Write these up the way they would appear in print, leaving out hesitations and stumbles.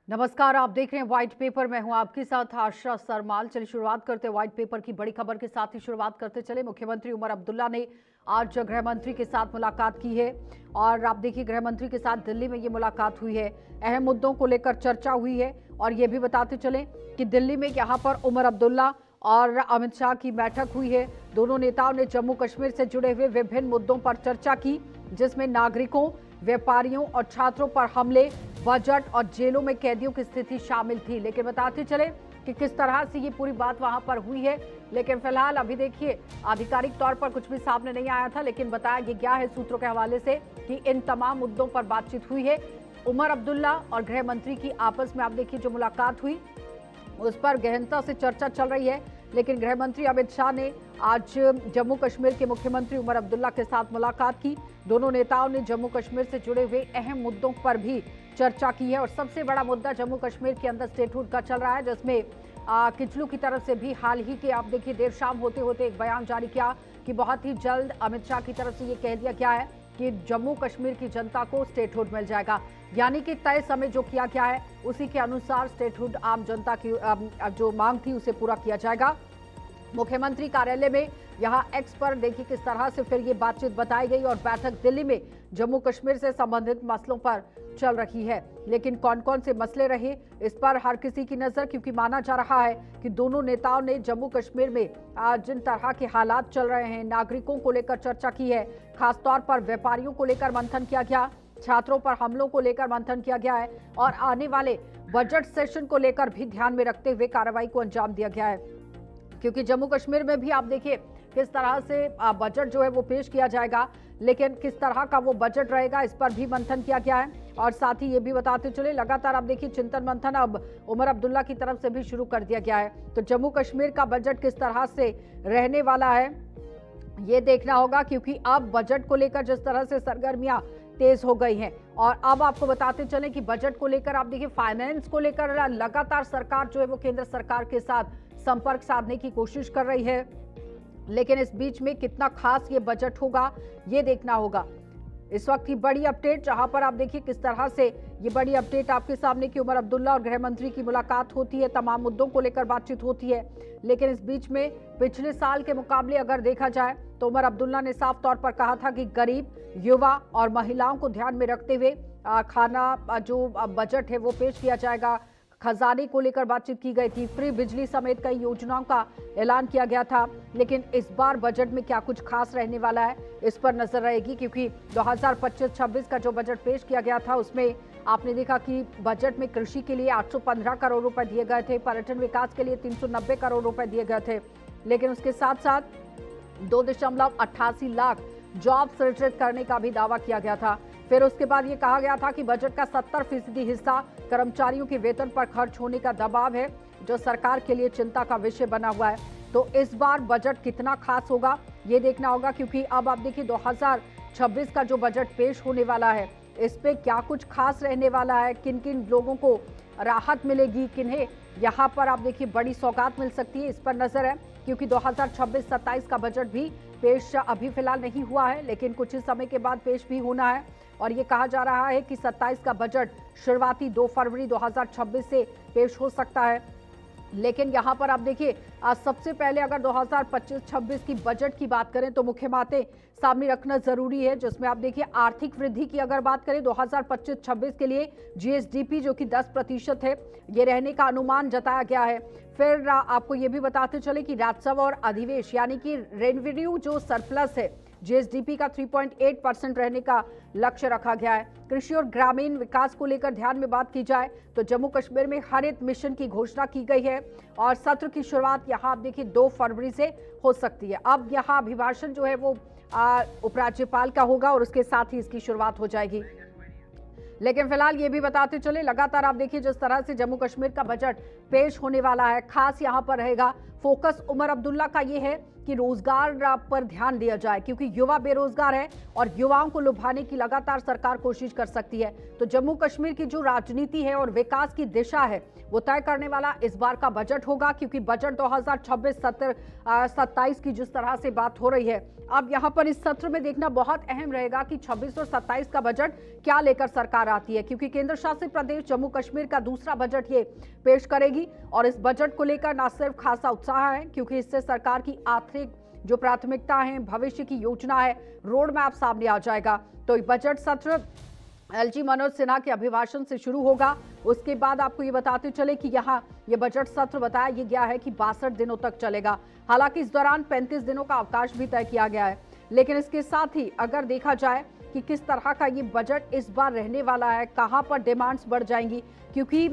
नमस्कार, आप देख रहे हैं व्हाइट पेपर। मैं हूं आपके साथ आशा सरमाल। चलिए शुरुआत करते हैं व्हाइट पेपर की बड़ी खबर के साथ ही शुरुआत करते चले। मुख्यमंत्री उमर अब्दुल्ला ने आज गृह मंत्री के साथ मुलाकात की है और आप देखिए गृह मंत्री के साथ दिल्ली में ये मुलाकात हुई है। अहम मुद्दों को लेकर चर्चा हुई है और ये भी बताते चले कि दिल्ली में यहाँ पर उमर अब्दुल्ला और अमित शाह की बैठक हुई है। दोनों नेताओं ने जम्मू कश्मीर से जुड़े हुए विभिन्न मुद्दों पर चर्चा की, जिसमें नागरिकों, व्यापारियों और छात्रों पर हमले, बजट और जेलों में कैदियों की स्थिति शामिल थी। लेकिन बताते चले कि किस तरह से ये पूरी बात वहां पर हुई है। लेकिन फिलहाल अभी देखिए आधिकारिक तौर पर कुछ भी सामने नहीं आया था, लेकिन बताया गया है सूत्रों के हवाले से कि इन तमाम मुद्दों पर बातचीत हुई है। उमर अब्दुल्ला और गृह मंत्री की आपस में आप देखिए जो मुलाकात हुई उस पर गहनता से चर्चा चल रही है। लेकिन गृह मंत्री अमित शाह ने आज जम्मू कश्मीर के मुख्यमंत्री उमर अब्दुल्ला के साथ मुलाकात की। दोनों नेताओं ने जम्मू कश्मीर से जुड़े हुए अहम मुद्दों पर भी चर्चा की है और सबसे बड़ा मुद्दा जम्मू कश्मीर के अंदर स्टेटहुड का चल रहा है, जिसमें किचलू की तरफ से भी हाल ही के आप देखिए देर शाम होते होते एक बयान जारी किया कि बहुत ही जल्द अमित शाह की तरफ से ये कह दिया गया है कि जम्मू कश्मीर की जनता को स्टेटहुड मिल जाएगा। यानी कि तय समय जो किया गया है उसी के अनुसार स्टेटहुड आम जनता की जो मांग थी उसे पूरा किया जाएगा। मुख्यमंत्री कार्यालय में यहां एक्स पर देखिए किस तरह से फिर ये बातचीत बताई गई और बैठक दिल्ली में जम्मू कश्मीर से संबंधित मसलों पर चल रही है। लेकिन कौन कौन से मसले रहे इस पर हर किसी की नजर, क्योंकि माना जा रहा है कि दोनों नेताओं ने जम्मू कश्मीर में जिन तरह के हालात चल रहे हैं, नागरिकों को लेकर चर्चा की है। खासतौर पर व्यापारियों को लेकर मंथन किया गया, छात्रों पर हमलों को लेकर मंथन किया गया है और आने वाले बजट सेशन को लेकर भी ध्यान में रखते हुए कार्रवाई को अंजाम दिया गया है। क्योंकि जम्मू कश्मीर में भी आप देखिए किस तरह से बजट जो है वो पेश किया जाएगा, लेकिन किस तरह का वो बजट रहेगा इस पर भी मंथन किया गया है। और साथ ही ये भी बताते चले लगातार आप देखिए चिंतन मंथन अब उमर अब्दुल्ला की तरफ से भी शुरू कर दिया गया है। तो जम्मू कश्मीर का बजट किस तरह से रहने वाला है ये देखना होगा, क्योंकि अब बजट को लेकर जिस तरह से सरगर्मियां तेज हो गई हैं। और अब आपको बताते चलें कि बजट को लेकर आप देखिए फाइनेंस को लेकर लगातार सरकार जो है वो केंद्र सरकार के साथ संपर्क साधने की कोशिश कर रही है। लेकिन इस बीच में कितना खास ये बजट होगा ये देखना होगा। इस वक्त की बड़ी अपडेट जहां पर आप देखिए किस तरह से ये बड़ी अपडेट आपके सामने कि उमर अब्दुल्ला और गृह मंत्री की मुलाकात होती है, तमाम मुद्दों को लेकर बातचीत होती है। लेकिन इस बीच में पिछले साल के मुकाबले अगर देखा जाए तो उमर अब्दुल्ला ने साफ तौर पर कहा था कि गरीब, युवा और महिलाओं को ध्यान में रखते हुए खाना जो बजट है वो पेश किया जाएगा। खजाने को लेकर बातचीत की गई थी, फ्री बिजली समेत कई योजनाओं का ऐलान किया गया था। लेकिन इस बार बजट में क्या कुछ खास रहने वाला है इस पर नजर रहेगी, क्योंकि 2025-26 का जो बजट पेश किया गया था उसमें आपने देखा कि बजट में कृषि के लिए 815 करोड़ रुपए दिए गए थे, पर्यटन विकास के लिए 390 करोड़ रुपए दिए गए थे। लेकिन उसके साथ साथ 2.88 लाख जॉब सृजित करने का भी दावा किया गया था। फिर उसके बाद ये कहा गया था कि बजट का 70% हिस्सा कर्मचारियों के वेतन पर खर्च होने का दबाव है, जो सरकार के लिए चिंता का विषय बना हुआ है। तो इस बार बजट कितना खास होगा ये देखना होगा, क्योंकि अब आप देखिए 2026 का जो बजट पेश होने वाला है इस पे क्या कुछ खास रहने वाला है, किन किन लोगों को राहत मिलेगी, किन्हें यहाँ पर आप देखिए बड़ी सौगात मिल सकती है, इस पर नजर है। क्योंकि 2026-27 का बजट भी पेश अभी फिलहाल नहीं हुआ है, लेकिन कुछ ही समय के बाद पेश भी होना है। और ये कहा जा रहा है कि 27 का बजट शुरुआती 2 फरवरी 2026 से पेश हो सकता है। लेकिन यहाँ पर आप देखिए सबसे पहले अगर 2025-26 की बजट की बात करें तो मुख्य बातें सामने रखना जरूरी है, जिसमें आप देखिए आर्थिक वृद्धि की अगर बात करें 2025-26 के लिए जीएसडीपी जो कि 10% है ये रहने का अनुमान जताया गया है। फिर आपको ये भी बताते चले कि राजस्व और अधिवेश यानी कि रेवेन्यू जो सरप्लस है जीएसडीपी का 3.8% रहने का लक्ष्य रखा गया है। कृषि और ग्रामीण विकास को लेकर ध्यान में बात की जाए तो जम्मू कश्मीर में हरित मिशन की घोषणा की गई है और सत्र की शुरुआत यहां आप देखिए 2 फरवरी से हो सकती है। अब यहां अभिभाषण जो है वो उपराज्यपाल का होगा और उसके साथ ही इसकी शुरुआत हो जाएगी। लेकिन फिलहाल ये भी बताते चले लगातार आप देखिए जिस तरह से जम्मू कश्मीर का बजट पेश होने वाला है, खास यहाँ पर रहेगा फोकस उमर अब्दुल्ला का ये है कि रोजगार पर ध्यान दिया जाए, क्योंकि युवा बेरोजगार है और युवाओं को लुभाने की लगातार सरकार कोशिश कर सकती है। तो जम्मू कश्मीर की जो राजनीति है और विकास की दिशा है वो तय करने वाला इस बार का बजट होगा, क्योंकि बजट 2026-27 की जिस तरह से बात हो रही है, अब यहां पर इस सत्र में देखना बहुत अहम रहेगा कि 26 और 27 का बजट क्या लेकर सरकार आती है, क्योंकि केंद्र शासित प्रदेश जम्मू कश्मीर का दूसरा बजट ये पेश करेगी। और इस बजट को लेकर न सिर्फ खासा उत्साह है, क्योंकि इससे सरकार की आर्थिक जो प्राथमिकता है, भविष्य की योजना है, रोड मैप सामने आ जाएगा। तो बजट सत्र एलजी मनोज सिन्हा के अभिभाषण से शुरू होगा। उसके बाद आपको ये बताते चले कि यहाँ ये बजट सत्र बताया ये गया है कि 62 दिनों तक चलेगा। हालांकि इस दौरान 35 दिनों का अवकाश भी तय किया गया है। लेकिन इसके साथ ही अगर देखा जाए कि किस तरह का ये बजट इस बार रहने वाला है, कहां पर डिमांड्स बढ़ जाएंगी, क्योंकि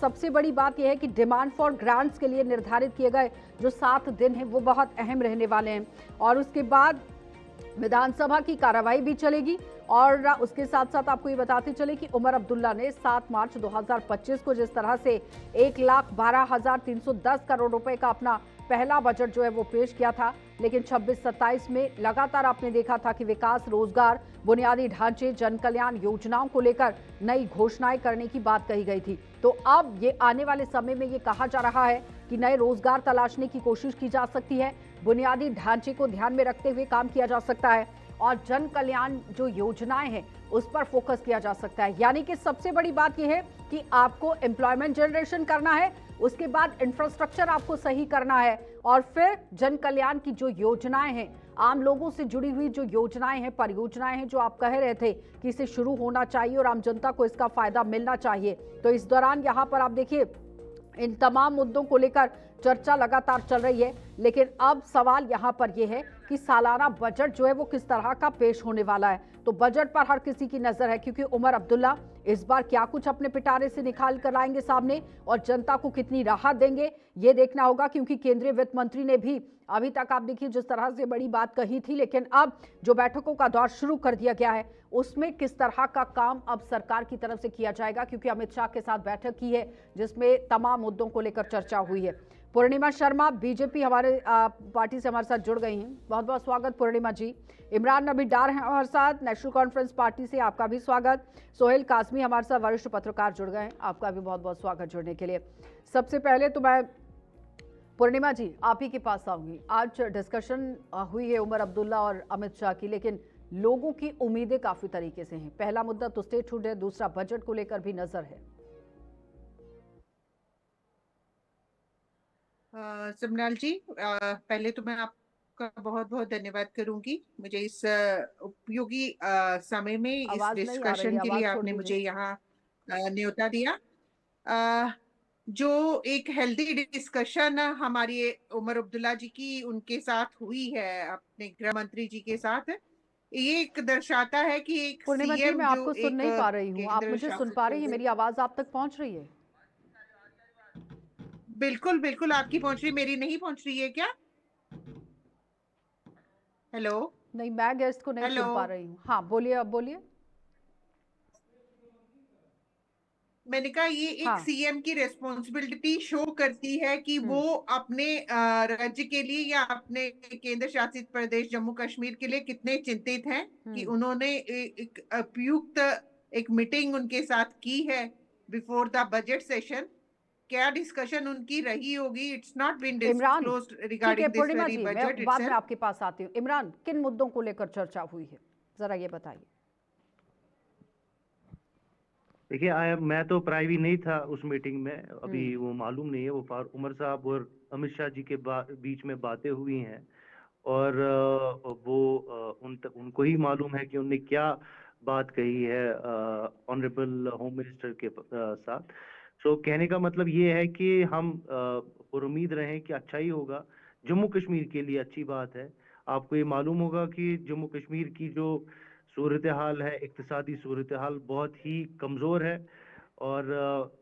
सबसे बड़ी बात यह है कि डिमांड फॉर ग्रांट्स के लिए निर्धारित किए गए जो 7 दिन हैं वो बहुत अहम रहने वाले हैं। और उसके बाद विधानसभा की कार्रवाई भी चलेगी। और उसके साथ साथ आपको ये बताते चले कि उमर अब्दुल्ला ने 7 मार्च 2025 को जिस तरह से 1,12,310 करोड़ रुपए का अपना पहला बजट जो है वो पेश किया था, लेकिन 26-27 में लगातार आपने देखा था कि विकास, रोजगार, बुनियादी ढांचे, जन कल्याण योजनाओं को लेकर नई घोषणाएं करने की बात कही गई थी। तो अब ये आने वाले समय में ये कहा जा रहा है कि नए रोजगार तलाशने की कोशिश की जा सकती है, बुनियादी ढांचे को ध्यान में रखते हुए काम किया जा सकता है और जन कल्याण जो योजनाएं हैं उस पर फोकस किया जा सकता है। यानी कि सबसे बड़ी बात यह है कि आपको एम्प्लॉयमेंट जनरेशन करना है, उसके बाद इंफ्रास्ट्रक्चर आपको सही करना है और फिर जन कल्याण की जो योजनाएं हैं, आम लोगों से जुड़ी हुई जो योजनाएं हैं, परियोजनाएं हैं, जो आप कह रहे थे कि इसे शुरू होना चाहिए और आम जनता को इसका फायदा मिलना चाहिए। तो इस दौरान यहाँ पर आप देखिए इन तमाम मुद्दों को लेकर चर्चा लगातार चल रही है। लेकिन अब सवाल यहाँ पर यह है कि सालाना बजट जो है वो किस तरह का पेश होने वाला है। तो बजट पर हर किसी की नजर है, क्योंकि उमर अब्दुल्ला इस बार क्या कुछ अपने पिटारे से निकाल कर लाएंगे सामने और जनता को कितनी राहत देंगे ये देखना होगा। क्योंकि केंद्रीय वित्त मंत्री ने भी अभी तक आप देखिए जिस तरह से बड़ी बात कही थी, लेकिन अब जो बैठकों का दौर शुरू कर दिया गया है उसमें किस तरह का काम अब सरकार की तरफ से किया जाएगा, क्योंकि अमित शाह के साथ बैठक की है जिसमें तमाम मुद्दों को लेकर चर्चा हुई है। पूर्णिमा शर्मा बीजेपी हमारे पार्टी से हमारे साथ जुड़ गई हैं, बहुत बहुत स्वागत पूर्णिमा जी। इमरान नबी डार हैं हमारे साथ नेशनल कॉन्फ्रेंस पार्टी से, आपका भी स्वागत। सोहेल कासमी हमारे साथ वरिष्ठ पत्रकार जुड़ गए हैं, आपका भी बहुत बहुत स्वागत जुड़ने के लिए। सबसे पहले तो मैं पूर्णिमा जी आप ही के पास आऊंगी। आज डिस्कशन हुई है उमर अब्दुल्ला और अमित शाह की, लेकिन लोगों की उम्मीदें काफी तरीके से हैं। पहला मुद्दा तो स्टेटहुड है, दूसरा बजट को लेकर भी नजर है। सिमरन जी, पहले तो मैं आपका बहुत बहुत धन्यवाद करूंगी, मुझे इस उपयोगी समय में इस आवाज नहीं आ रही डिस्कशन है, के आवाज लिए छोड़ आपने दीजिए। मुझे यहाँ न्योता दिया। अ, जो एक हेल्दी डिस्कशन हमारी उमर अब्दुल्ला जी की उनके साथ हुई है अपने गृह मंत्री जी के साथ, ये एक दर्शाता है कि एक पूर्णिमा जी सीएम मैं जो आपको सुन एक नहीं पा रही हूँ, आप केंद्र मुझे सुन शासित पा रही हैं? प्रदेश। मेरी आवाज आप तक पहुंच रही है? बिल्कुल बिल्कुल आपकी पहुंच रही, मेरी नहीं पहुंच रही है क्या? हेलो नहीं, मैं गेस्ट को नहीं हेलो। सुन पा रही हूँ। हाँ बोलिए, अब बोलिए। मैंने कहा ये एक हाँ। सीएम की रिस्पॉन्सिबिलिटी शो करती है कि वो हम्म। अपने राज्य के लिए या अपने केंद्र शासित प्रदेश जम्मू कश्मीर के लिए कितने चिंतित हैं, कि हम्म। उन्होंने एक उपयुक्त एक मीटिंग उनके साथ की है बिफोर द बजट सेशन। क्या डिस्कशन उनकी रही होगी, it's not been Imran, disclosed ठीक है रिगार्डिंग दिस पूर्णिमा वेरी जी, मैं बजट बाद में इटसेल्फ। आपके पास आती हूँ। इमरान, किन मुद्दों को लेकर चर्चा हुई है, जरा ये बताइए। देखिए मैं तो प्राइवी नहीं था उस मीटिंग में, अभी हम्म। वो मालूम नहीं है। वो उमर साहब और अमित शाह जी के बीच में बातें हुई हैं और वो उनको ही मालूम है कि उनने क्या बात कही है ऑनरेबल होम मिनिस्टर के साथ। सो कहने का मतलब ये है कि हम उम्मीद रहें कि अच्छा ही होगा, जम्मू कश्मीर के लिए अच्छी बात है। आपको ये मालूम होगा कि जम्मू कश्मीर की जो सूरत हाल है, इक्तिसादी सूरत हाल बहुत ही कमज़ोर है। और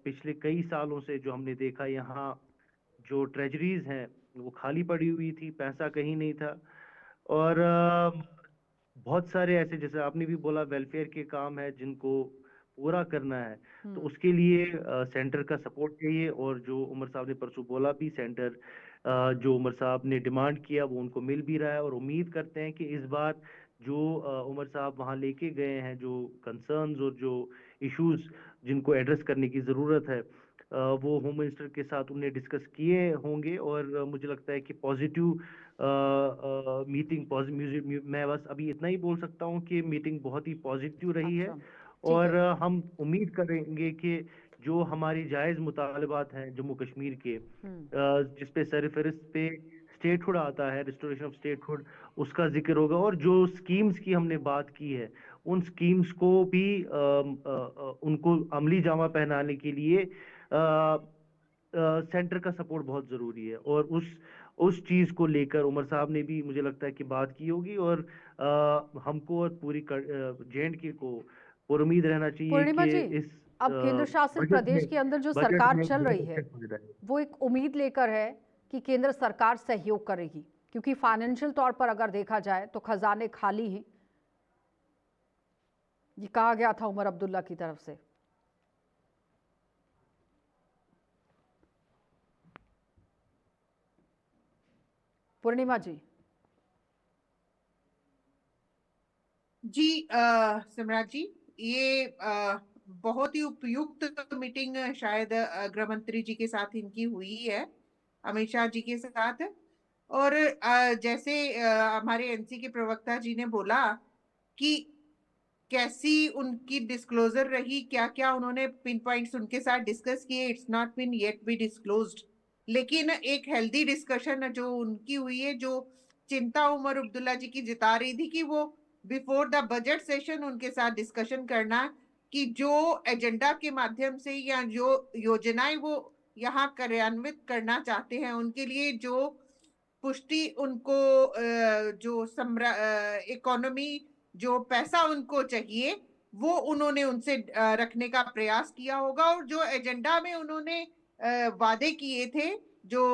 पिछले कई सालों से जो हमने देखा, यहाँ जो ट्रेजरीज हैं वो खाली पड़ी हुई थी, पैसा कहीं नहीं था। और बहुत सारे ऐसे, जैसे आपने भी बोला, वेलफेयर के काम है जिनको पूरा करना है। तो हम्म। उसके लिए सेंटर का सपोर्ट चाहिए। और जो उमर साहब ने परसों बोला भी, सेंटर जो उमर साहब ने डिमांड किया वो उनको मिल भी रहा है, और उम्मीद करते हैं कि इस बार जो उमर साहब वहाँ लेके गए हैं, जो कंसर्न्स और जो इश्यूज जिनको एड्रेस करने की ज़रूरत है, वो होम मिनिस्टर के साथ उन्हें डिस्कस किए होंगे। और मुझे लगता है कि पॉजिटिव मीटिंग पॉजिटिव, मैं बस अभी इतना ही बोल सकता हूँ कि मीटिंग बहुत ही पॉजिटिव रही है। अच्छा, ठीक और है। हम उम्मीद करेंगे कि जो हमारी जायज़ मुतालबात हैं जम्मू कश्मीर के, जिस पे सरफहरिस्त पे स्टेटहुड आता है, रिस्टोरेशन ऑफ स्टेटहुड, उसका जिक्र होगा। और जो स्कीम्स की हमने बात की है, उन स्कीम्स को भी उनको अमली जामा पहनाने के लिए सेंटर का सपोर्ट बहुत ज़रूरी है। और उस चीज़ को लेकर उमर साहब ने भी मुझे लगता है कि बात की होगी। और हमको और पूरी JNK को और उम्मीद रहना चाहिए पूर्णिमा कि जी, इस अब केंद्र शासित बजट में प्रदेश के अंदर जो बजट सरकार में चल बहुत रही है, अच्छे हो जाए। वो एक उम्मीद लेकर है कि केंद्र सरकार सहयोग करेगी, क्योंकि फाइनेंशियल तौर पर अगर देखा जाए तो खजाने खाली हैं। ये कहा गया था उमर अब्दुल्ला की तरफ से। पूर्णिमा जी। जी सिमराज जी, ये बहुत ही उपयुक्त मीटिंग शायद गृह मंत्री जी के साथ इनकी हुई है, अमित शाह जी के साथ। और जैसे हमारे एनसी के प्रवक्ता जी ने बोला कि कैसी उनकी डिस्क्लोजर रही, क्या क्या उन्होंने पिन पॉइंट्स उनके साथ डिस्कस किए, it's not been yet be disclosed. लेकिन एक हेल्दी डिस्कशन जो उनकी हुई है, जो चिंता उमर अब्दुल्ला जी की जता रही थी कि वो बिफोर द बजट सेशन उनके साथ डिस्कशन करना, कि जो एजेंडा के माध्यम से या जो योजनाएं वो यहाँ कार्यान्वित करना चाहते हैं, उनके लिए जो पुष्टि उनको जो इकोनॉमी, जो पैसा उनको चाहिए, वो उन्होंने उनसे रखने का प्रयास किया होगा। और जो एजेंडा में उन्होंने वादे किए थे, जो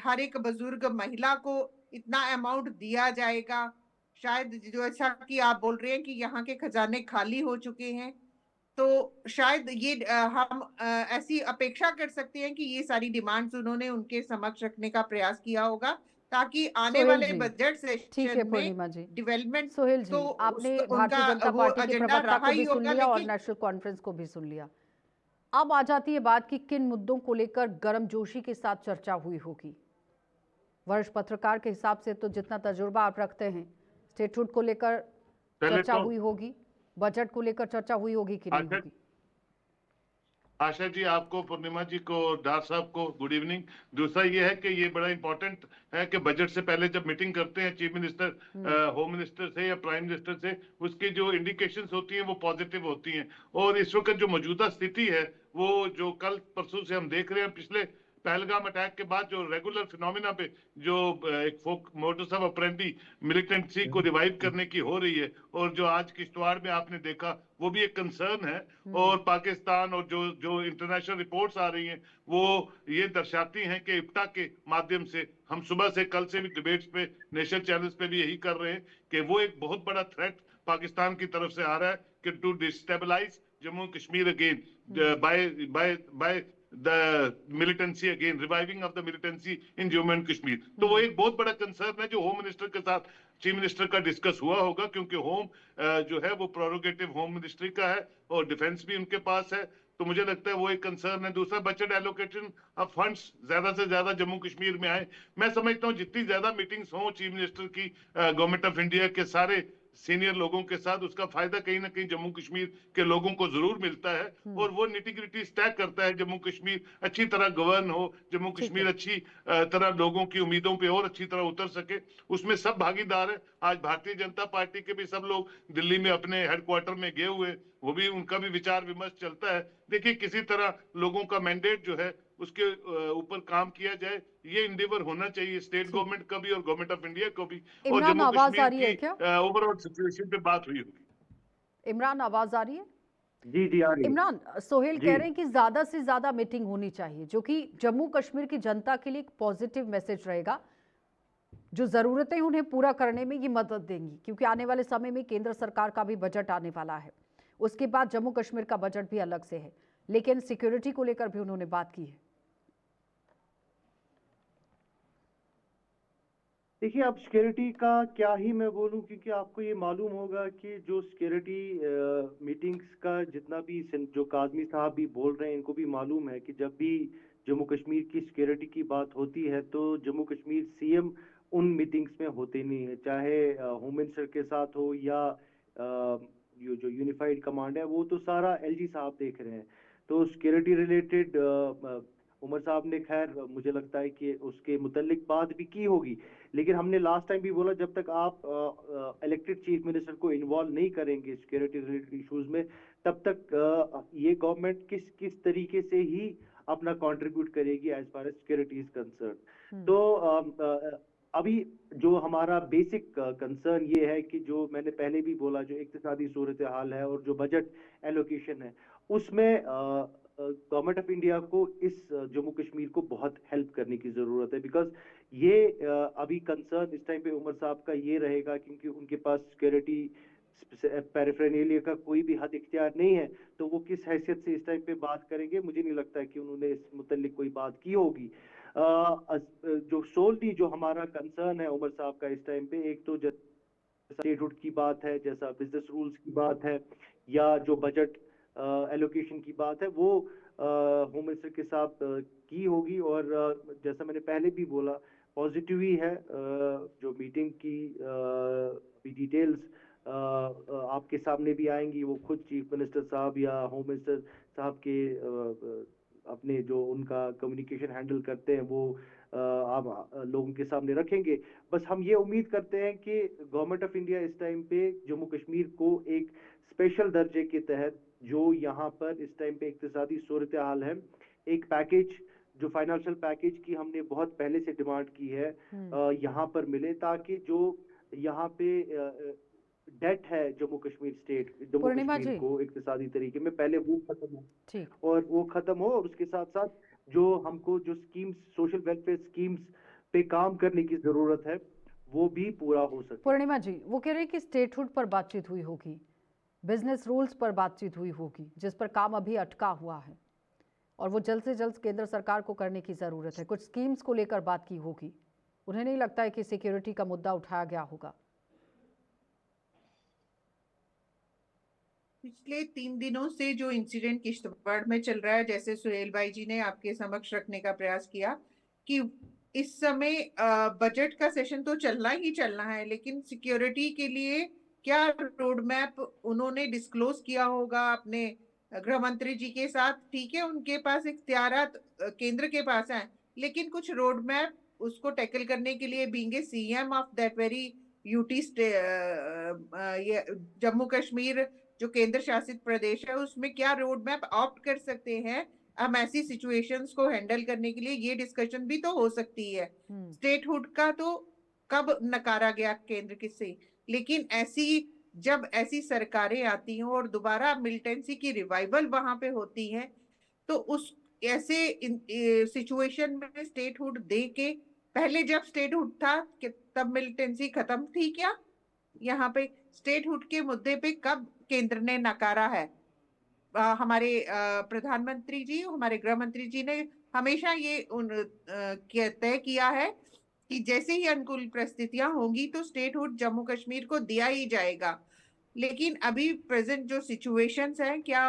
हर एक बुजुर्ग महिला को इतना अमाउंट दिया जाएगा, शायद जो ऐसा कि आप बोल रहे हैं कि यहाँ के खजाने खाली हो चुके हैं, तो शायद ये हम ऐसी अपेक्षा कर सकते हैं कि ये सारी डिमांड्स उन्होंने उनके समक्ष रखने का प्रयास किया होगा, ताकि आने सोहेल वाले जी, बजट ठीक है सेशन में पूर्णिमा जी। डेवलेपमेंट सोहेल तो जी, आपने भारतीय उनका जनता वो पार्टी के एजेंडा प्रवक्ता रहा को ही भी सुन होगा। लिया और लेकिन नेशनल कॉन्फ्रेंस को भी सुन लिया। अब आ जाती है बात कि किन मुद्दों को लेकर गर्मजोशी के साथ चर्चा हुई होगी। वरिष्ठ पत्रकार के हिसाब से तो जितना तजुर्बा आप रखते हैं, स्टेटहुड को लेकर पहले चर्चा तो हुई होगी, बजट को लेकर चर्चा हुई होगी कि नहीं आशा होगी? आशा जी, आपको, पूर्णिमा जी को, डार साहब को गुड इवनिंग। दूसरा ये है कि ये बड़ा इंपॉर्टेंट है कि बजट से पहले जब मीटिंग करते हैं चीफ मिनिस्टर होम मिनिस्टर से या प्राइम मिनिस्टर से, उसकी जो इंडिकेशंस होती हैं वो पॉजिटिव होती हैं। और इस वक्त जो मौजूदा स्थिति है, वो जो कल परसों से हम देख रहे हैं, पिछले पहलगाम अटैक के बाद जो रेगुलर फिनोमिना पे जो एक फोक मोडस ऑफ ऑपरेंडी मिलिटेंसी को रिवाइव करने की हो रही है, और जो आज किश्तवाड़ में आपने देखा, वो भी एक कंसर्न है। और पाकिस्तान और जो जो इंटरनेशनल रिपोर्ट्स आ रही हैं, वो ये दर्शाती हैं कि इप्टा के माध्यम से, हम सुबह से कल से भी डिबेट्स पे नेशनल चैनल्स पे भी यही कर रहे हैं कि वो एक बहुत बड़ा थ्रेट पाकिस्तान की तरफ से आ रहा है कि to destabilise Jammu Kashmir again by the militancy again, reviving of the militancy in Jammu and Kashmir। तो वो एक बहुत बड़ा कंसर्न है जो होम मिनिस्टर के साथ चीफ मिनिस्टर का डिस्कस हुआ होगा, क्योंकि होम जो है वो प्रोरोगेटिव होम मिनिस्ट्री का है और डिफेंस भी उनके पास है। तो मुझे लगता है वो एक कंसर्न है। दूसरा, बजट एलोकेशन ऑफ फंड्स ज्यादा से ज्यादा जम्मू कश्मीर में आए। मैं समझता हूँ जितनी ज्यादा मीटिंग्स हो चीफ मिनिस्टर की गवर्नमेंट ऑफ इंडिया के सारे सीनियर लोगों के साथ, उसका फायदा कहीं ना कहीं जम्मू कश्मीर के लोगों को जरूर मिलता है। और वो निटिग्रिटी तय करता है जम्मू कश्मीर अच्छी तरह गवर्न हो, जम्मू कश्मीर अच्छी तरह लोगों की उम्मीदों पे और अच्छी तरह उतर सके, उसमें सब भागीदार है। आज भारतीय जनता पार्टी के भी सब लोग दिल्ली में अपने हेडक्वार्टर में गए हुए, वो भी, उनका भी विचार विमर्श चलता है। देखिए, किसी तरह लोगों का मैंडेट जो है उसके ऊपर काम किया जाए, ये इंडेवर होना चाहिए स्टेट गवर्नमेंट का भी और गवर्नमेंट ऑफ इंडिया को भी। और इमरान, जम्मू आवाज आ कश्मीर रही की है क्या? ओवरऑल सिचुएशन पे बात हुई होगी। इमरान, आवाज आ रही है? जी जी, आ रही है। इमरान, सोहेल जी कह रहे हैं कि ज्यादा से ज्यादा मीटिंग होनी चाहिए, जो कि जम्मू कश्मीर की जनता के लिए एक पॉजिटिव मैसेज रहेगा, जो जरूरतें उन्हें पूरा करने में ये मदद देंगी, क्योंकि आने वाले समय में केंद्र सरकार का भी बजट आने वाला है। उसके बाद जम्मू कश्मीर का बजट भी अलग से है, लेकिन सिक्योरिटी को लेकर भी उन्होंने बात की है। देखिए, अब सिक्योरिटी का क्या ही मैं बोलूं, क्योंकि आपको ये मालूम होगा कि जो सिक्योरिटी मीटिंग्स का जितना भी जो काजमी साहब भी बोल रहे हैं, इनको भी मालूम है कि जब भी जम्मू कश्मीर की सिक्योरिटी की बात होती है तो जम्मू कश्मीर सीएम उन मीटिंग्स में होते नहीं है, चाहे होम मिनिस्टर के साथ हो या ये जो यूनिफाइड कमांड है वो तो सारा एलजी साहब देख रहे हैं। तो सिक्योरिटी रिलेटेड उमर साहब ने खैर मुझे लगता है कि उसके मुतल्लिक बात भी की होगी, लेकिन हमने लास्ट टाइम भी बोला जब तक आप इलेक्टेड चीफ मिनिस्टर को इन्वॉल्व नहीं करेंगे सिक्योरिटी रिलेटेड इश्यूज में, तब तक ये गवर्नमेंट किस किस तरीके से ही अपना कंट्रीब्यूट करेगी as far as security is concern. तो अभी जो हमारा बेसिक कंसर्न ये है कि जो मैंने पहले भी बोला, जो इक्तिसादी सूरत हाल है और जो बजट एलोकेशन है, उसमें गवर्नमेंट ऑफ इंडिया को इस जम्मू कश्मीर को बहुत हेल्प करने की जरूरत है। बिकॉज ये अभी कंसर्न इस टाइम पे उमर साहब का ये रहेगा क्योंकि उनके पास सिक्योरिटी पैराफेरनेलिया का कोई भी हद इख्तियार नहीं है, तो वो किस हैसियत से इस टाइम पे बात करेंगे, मुझे नहीं लगता है कि उन्होंने इस मुतल्लिक कोई बात की होगी। जो सोलली जो हमारा कंसर्न है उमर साहब का इस टाइम पे, एक तो स्टेटहुड की बात है, जैसा बिजनेस रूल्स की बात है, या जो बजट एलोकेशन की बात है, वो होम मिनिस्टर के साथ की होगी। और जैसा मैंने पहले भी बोला, पॉजिटिव ही है। जो मीटिंग की अभी डिटेल्स आपके सामने भी आएंगी, वो खुद चीफ मिनिस्टर साहब या होम मिनिस्टर साहब के अपने जो उनका कम्युनिकेशन हैंडल करते हैं वो आप लोगों के सामने रखेंगे। बस हम ये उम्मीद करते हैं कि गवर्नमेंट ऑफ इंडिया इस टाइम पे जम्मू कश्मीर को एक स्पेशल दर्जे के तहत, जो यहाँ पर इस टाइम पे इक्तिसादी सूरत हाल है, एक पैकेज, जो फाइनेंशियल पैकेज की हमने बहुत पहले से डिमांड की है, यहाँ पर मिले, ताकि जो यहाँ पे डेट है जम्मू कश्मीर स्टेट, जम्मू पूर्णिमा कश्मीर जी, को इक्तिसादी तरीके में, पहले वो खत्म हो, ठीक। और वो खत्म हो, और उसके साथ साथ जो हमको जो स्कीम्स, सोशल वेलफेयर स्कीम्स पे काम करने की जरूरत है, वो भी पूरा हो सके। पूर्णिमा जी, वो कह रहे हैं कि स्टेटहुड पर बातचीत हुई होगी, बिजनेस रूल्स पर बातचीत हुई होगी, जिस पर काम अभी अटका हुआ है और वो जल्द से जल्द केंद्र सरकार को करने की जरूरत है। कुछ स्कीम्स को लेकर बात की होगी। उन्हें नहीं लगता है कि सिक्योरिटी का मुद्दा उठाया गया होगा। पिछले 3 दिनों से जो इंसिडेंट किश्तवाड़ में चल रहा है, जैसे सुहेल भाई जी ने आपके समक्ष रखने का प्रयास किया कि इस समय बजट का सेशन तो चलना ही चलना है, लेकिन सिक्योरिटी के लिए क्या रोड मैप उन्होंने डिस्क्लोज किया होगा अपने गृह मंत्री जी के साथ। ठीक है, उनके पास इख्तियारात केंद्र के पास हैं, लेकिन कुछ रोड मैप उसको टैकल करने के लिए, being a CM of that very UT ये जम्मू कश्मीर जो केंद्र शासित प्रदेश है, उसमें क्या रोड मैप ऑप्ट कर सकते हैं हम ऐसी सिचुएशंस को हैंडल करने के लिए, ये डिस्कशन भी तो हो सकती है। स्टेटहुड का तो कब नकारा गया केंद्र किससे, लेकिन जब ऐसी सरकारें आती हैं और दोबारा मिलिटेंसी की रिवाइवल वहां पे होती है, तो उस ऐसे सिचुएशन में स्टेटहुड दे के, पहले जब स्टेटहुड था तब मिलिटेंसी खत्म थी क्या? यहाँ पे स्टेटहुड के मुद्दे पे कब केंद्र ने नकारा है? हमारे प्रधानमंत्री जी, हमारे गृह मंत्री जी ने हमेशा ये तय किया है कि जैसे ही अनुकूल परिस्थितियां होंगी तो स्टेटहुड जम्मू कश्मीर को दिया ही जाएगा। लेकिन अभी प्रेजेंट जो सिचुएशंस हैं, क्या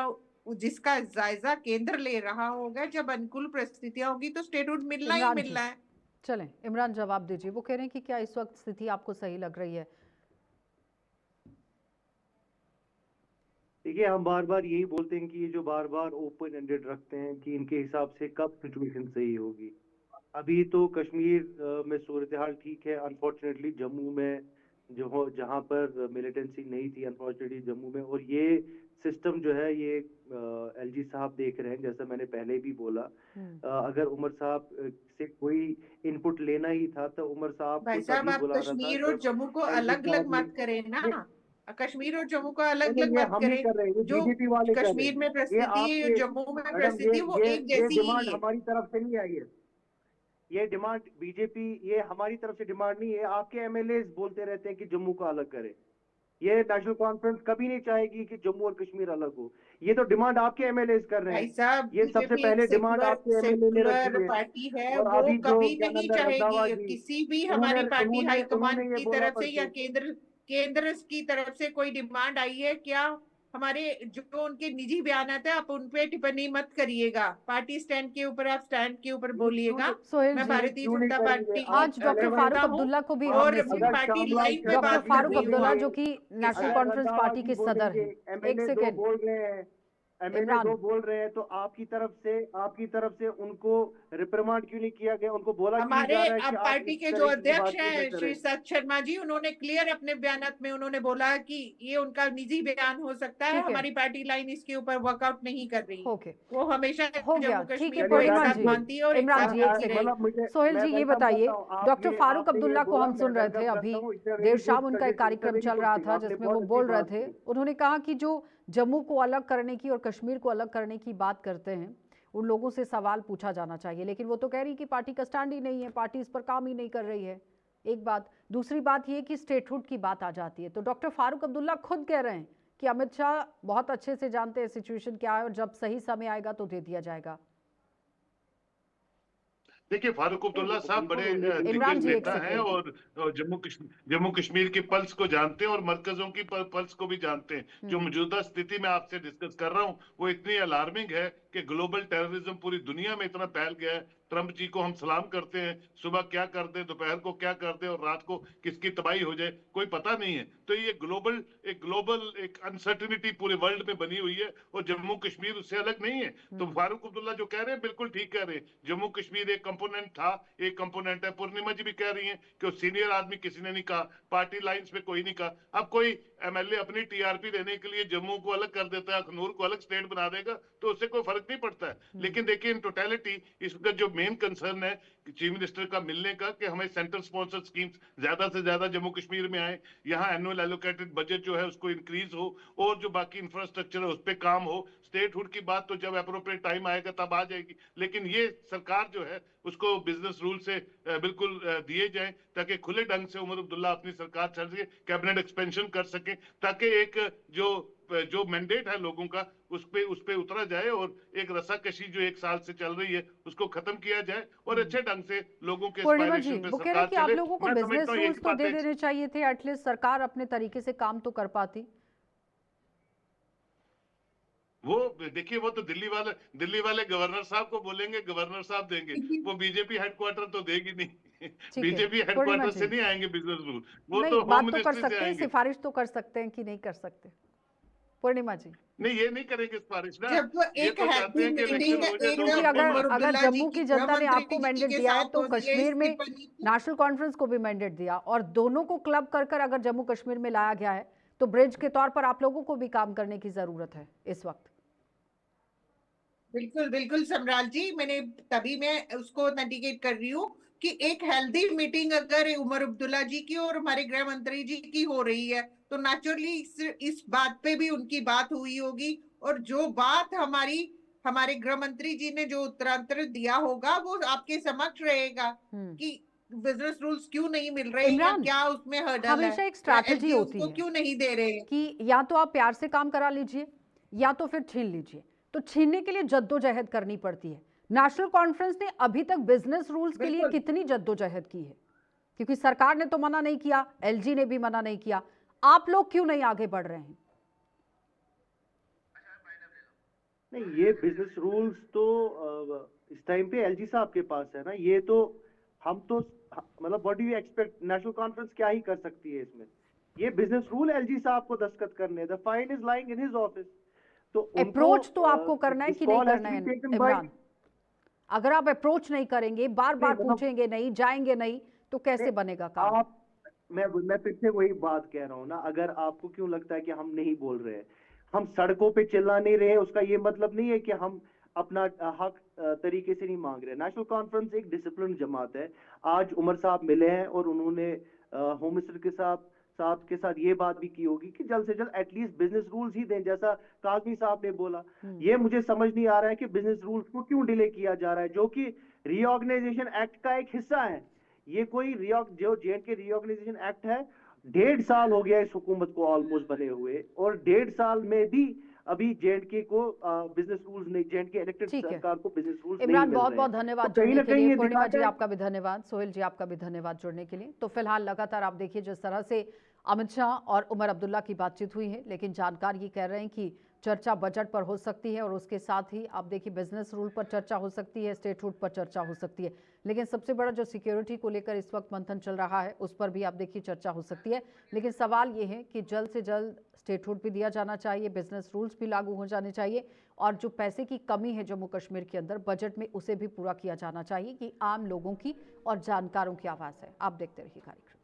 जिसका जायजा केंद्र ले रहा होगा, जब अनुकूल परिस्थितियां होगी तो स्टेटहुड मिलना ही इमरान जी, मिलना है। चलें, इमरान जवाब दीजिए। वो कह रहे हैं कि क्या इस वक्त स्थिति आपको सही लग रही है? देखिए, हम बार बार यही बोलते हैं कि ये जो बार बार ओपन एंडेड रखते हैं कि इनके हिसाब से कब सिचुएशन सही होगी। अभी तो कश्मीर में सूरत हाल ठीक है, अनफॉर्चुनेटली जम्मू में जो जहाँ पर मिलिटेंसी नहीं थी, अनफॉर्चुनेटली जम्मू में, और ये सिस्टम जो है ये एलजी साहब देख रहे हैं, जैसा मैंने पहले भी बोला। अगर उमर साहब से कोई इनपुट लेना ही था तो उमर साहब भाई को साहब, तभी आप बुलाना था कश्मीर और जब जम्मू को एलजी अलग अलग साहब मत करें ने, ना। कश्मीर और जम्मू को नहीं अलग नहीं, अलग ये मत हम नहीं करें। कर रहे हैं, ये जो बीजेपी वाले कर रहे कश्मीर हैं। में ये परिस्थिति है, आपके, जम्मू में मैडम, परिस्थिति, वो एक ये जैसी डिमांड ही है। हमारी तरफ से नहीं आई है। ये डिमांड बीजेपी, ये हमारी तरफ से डिमांड नहीं है। आपके एमएलए बोलते रहते हैं कि जम्मू को अलग करें। ये नेशनल कॉन्फ्रेंस कभी नहीं चाहेगी कि जम्मू और कश्मीर अलग हो। ये तो डिमांड आपके एमएलए कर रहे भाई हैं। साहब, ये सबसे बीजेपी एक पहले डिमांड आपके एमएलए ने रखी सेकुलर है। पार्टी है, और वो अभी जो कभी क्या नहीं नाम है, रंधावा चाहेगी जी, किसी भी उन्होंने हमारी पार्टी उन्होंने हाईकमान उन्होंने ये की बोला तरफ से या परसों। केंद्र की तरफ से कोई डिमांड आई है क्या? हमारे जो उनके निजी बयान है आप उन पे टिप्पणी मत करिएगा। पार्टी स्टैंड के ऊपर आप स्टैंड के ऊपर बोलिएगा। सोहेल मैं जी, भारतीय क्यों नहीं जनता करेंगे? पार्टी आप आज डॉक्टर पहले फारूक प्रवक्ता हूँ अब्दुल्ला को भी और हमने सुना। अगर पार्टी श्यामलाल लाइन पे शर्मा डॉक्टर बात फारूक करती अब्दुल्ला हूँ जो कि आपके नेशनल साथ। अगर कॉन्फ्रेंस रंधावा पार्टी जी के सदर बोलेंगे, हैं। एक एमएलए दो सेकेंड, बोल रहे हैं, एमएलए इमरान, दो बोल रहे हैं, तो आपकी तरफ से उनको रिप्रिमांड क्यों नहीं किया गया? उनको बोला क्यों नहीं हमारे जा रहा है कि अब आप पार्टी इस के जो तरीके की अध्यक्ष बातचीत न हैं करें? श्री सत शर्मा जी, उन्होंने क्लियर अपने बयान में उन्होंने बोला कि ये उनका निजी बयान हो सकता है, ठीक है, हमारी पार्टी लाइन इसके ऊपर वर्कआउट नहीं कर रही। ओके, वो हमेशा हो गया, जम्मू ठीक है। कश्मीर को चलिए, एक पूर्णिमा दैट साथ इज जी, गुड। मानती है और एक इमरान साथ जी, एक चलती सेकेंड, मतलब रहेगी। मुझे, सोहेल मैं जी ये वेलकम बताइए, करता हूँ। डॉक्टर फारूक आपने ये अब्दुल्ला को बोला, हम मैं सुन रहे वेलकम थे करता अभी, हूँ। इट्स अ देर वेरी शाम गुड उनका एक सजेशन, इट्स अ कार्यक्रम वेरी चल गुड रहा थिंग। था आपने जिसमें बहुत वो अच्छी बोल रहे बात थे, की। उन्होंने कहा कि जो जम्मू को अलग करने की और कश्मीर को अलग करने की बात करते हैं उन लोगों से सवाल पूछा जाना चाहिए, लेकिन वो तो कह रही कि पार्टी का स्टैंड ही नहीं है, पार्टी इस पर काम ही नहीं कर रही है। एक बात, दूसरी बात ये कि स्टेटहुड की बात आ जाती है, तो डॉक्टर फारूक अब्दुल्ला खुद कह रहे हैं कि अमित शाह बहुत अच्छे से जानते हैं सिचुएशन क्या है और जब सही समय आएगा तो दे दिया जाएगा। देखिए, फारूक अब्दुल्ला साहब बड़े इमरान दिग्गज जी, एक नेता हैं सेकेंड, और जम्मू कश्मीर के पल्स को जानते हैं और मरकजों की पल्स को भी जानते हैं। जो मौजूदा स्थिति में आपसे डिस्कस कर रहा हूँ वो इतनी अलार्मिंग है कि ग्लोबल टेररिज्म पूरी दुनिया में इतना फैल गया है। ट्रंप जी को हम सलाम करते हैं, सुबह क्या कर दे, दोपहर को क्या कर दे और रात को किसकी तबाही हो जाए कोई पता नहीं है। तो ये ग्लोबल एक अनसर्टिनिटी पूरे वर्ल्ड में बनी हुई है और जम्मू कश्मीर उससे अलग नहीं है। तो फारूक अब्दुल्ला जो कह रहे हैं बिल्कुल ठीक कह रहे हैं। जम्मू कश्मीर एक कंपोनेंट था, एक कंपोनेंट है। पूर्णिमा जी भी कह रही हैं कि सीनियर आदमी किसी ने नहीं कहा, पार्टी लाइंस पे कोई नहीं कहा। अब कोई एमएलए अपनी टीआरपी लेने के लिए जम्मू को अलग कर देता है, अखनूर को अलग स्टेट बना देगा तो उससे कोई फर्क नहीं पड़ता है। लेकिन देखिए, इन टोटलिटी इसका जो मेन कंसर्न है चीफ मिनिस्टर का मिलने का कि हमें सेंट्रल स्पॉन्सर्ड स्कीम्स ज्यादा से ज्यादा जम्मू कश्मीर में आए, यहाँ एनुअल एलोकेटेड बजट जो है उसको इंक्रीज हो और जो बाकी इंफ्रास्ट्रक्चर है उस पर काम हो। स्टेटहुड की बात तो जब अप्रोप्रिएट टाइम आएगा तब आ जाएगी, लेकिन ये सरकार जो है उसको बिजनेस रूल से बिल्कुल दिए जाएं ताकि खुले ढंग से उमर अब्दुल्ला अपनी सरकार चल सके, कैबिनेट एक्सपेंशन कर सके, ताकि एक जो मैंडेट है लोगों का उस पे उतरा जाए और एक रस्साकशी जो 1 साल से चल रही है उसको खत्म किया जाए और अच्छे ढंग से लोगों के पूर्णिमा जी, एस्पायरेशन पे वो कह रहे हैं सरकार कि आप चले। लोगों को मैं बिजनेस समझता हूँ रूल्स यही तो बात दे है। देने चाहिए थे, एटलीस्ट सरकार अपने तरीके से काम तो कर पाती। वो देखिए, वो तो दिल्ली वाले गवर्नर साहब को बोलेंगे, गवर्नर साहब देंगे, वो बीजेपी हेडक्वार्टर तो देगी नहीं। ठीक है, बीजेपी पूर्णिमा हेडक्वार्टर जी, से नहीं आएंगे बिजनेस रूल, वो नहीं तो होम बात तो कर मिनिस्ट्री से सकते हैं, आएंगे। सिफारिश तो कर सकते हैं कि नहीं कर सकते। पूर्णिमा जी, नहीं, ये नहीं करेंगे सिफारिश ना, जब ये एक तो चाहते हेल्दी हैं कि मीटिंग इलेक्शन हो जाए क्योंकि 2016 अगर उमर में। अगर अब्दुल्ला जी जम्मू की की गृह जनता ने मंत्री आपको जी मैंडेट के दिया है साथ तो हो रही है इस कश्मीर में टिप्पणी की। नेशनल कॉन्फ्रेंस को भी मैंडेट दिया और दोनों को क्लब कर कर अगर जम्मू कश्मीर में लाया गया है तो ब्रिज के तौर पर आप लोगों को भी काम करने की जरूरत है इस वक्त। बिल्कुल बिल्कुल सम्राट जी, तभी मैं उसको इंडिकेट कर रही हूँ कि एक हेल्दी मीटिंग अगर उमर अब्दुल्ला जी की और हमारे गृह मंत्री जी की हो रही है तो नेचुरली इस बात पे भी उनकी बात हुई होगी और जो बात हमारे गृह मंत्री जी ने जो उत्तरांतर दिया होगा वो आपके समक्ष रहेगा कि बिजनेस रूल्स क्यों नहीं मिल रहे या इमरान, क्या उसमें हर्डल है हमेशा एक या स्ट्रैटेजी एलजीओ होती को है क्यों नहीं दे रहे। कि या तो आप प्यार से काम करा लीजिए या तो फिर छीन लीजिए, तो छीनने के लिए जद्दोजहद करनी पड़ती है। नेशनल कॉन्फ्रेंस ने अभी तक बिजनेस रूल्स के लिए बिल्कुल कितनी जद्दोजहद की है? क्योंकि सरकार ने तो मना नहीं किया, एलजी ने भी मना नहीं किया, आप लोग क्यों नहीं आगे बढ़ रहे हैं? नहीं, ये बिजनेस रूल्स तो इस टाइम पे एलजी साहब के पास है ना। ये तो हम तो मतलब what do you expect, national conference क्या ही कर सकती है इसमें? ये बिजनेस रूल एलजी साहब को दस्तखत करने, the fine is lying in his office. तो अप्रोच तो आपको करना है दिस कि नहीं कॉल हैज करना टू है बी टेकन बाय। इमरान? अगर आप अप्रोच नहीं करेंगे, बार बार पूछेंगे नहीं, जाएंगे नहीं, तो कैसे बनेगा काम? मैं फिर से वही बात कह रहा हूँ ना, अगर आपको क्यों लगता है कि हम नहीं बोल रहे हैं, हम सड़कों पे चिल्ला नहीं रहे, उसका ये मतलब नहीं है कि हम अपना हक तरीके से नहीं मांग रहे। नेशनल कॉन्फ्रेंस एक डिसिप्लिन जमात है। आज उमर साहब मिले हैं और उन्होंने होम मिनिस्टर के साथ ये बात भी की होगी कि जल्द से जल्द एटलीस्ट बिजनेस रूल्स ही दें, जैसा काजमी साहब ने बोला। ये मुझे समझ नहीं आ रहा है कि बिजनेस रूल्स को क्यों डिले किया जा रहा है, जो कि रीऑर्गेनाइजेशन एक्ट का एक हिस्सा है। ये कोई जो जे.एंड.के रीऑर्गेनाइजेशन एक्ट है 1.5 साल हो गया इस हुकूमत को ऑलमोस्ट बने हुए, और 1.5 साल में भी अभी जेएंडके को बिजनेस रूल्स नहीं, जेएंडके इलेक्टेड ठीक है सरकार को बिजनेस रूल्स नहीं इमरान, मिल बहुत रहे बहुत हैं। धन्यवाद तो कहीं जुड़ने ना के कहीं लिए। ये पूर्णिमा जी दिखाता है। आपका भी धन्यवाद, सोहेल जी आपका भी धन्यवाद जुड़ने के लिए। तो फिलहाल लगातार आप देखिए जिस तरह से अमित शाह और उमर अब्दुल्ला की बातचीत हुई है, लेकिन जानकार ये कह रहे हैं कि चर्चा बजट पर हो सकती है और उसके साथ ही आप देखिए बिजनेस रूल पर चर्चा हो सकती है, स्टेटहुड पर चर्चा हो सकती है। लेकिन सबसे बड़ा जो सिक्योरिटी को लेकर इस वक्त मंथन चल रहा है उस पर भी आप देखिए चर्चा हो सकती है। लेकिन सवाल ये है कि जल्द से जल्द स्टेटहुड भी दिया जाना चाहिए, बिजनेस रूल्स भी लागू हो जाने चाहिए, और जो पैसे की कमी है जम्मू कश्मीर के अंदर बजट में उसे भी पूरा किया जाना चाहिए। कि आम लोगों की और जानकारों की आवाज़ है। आप देखते रहिए कार्यक्रम।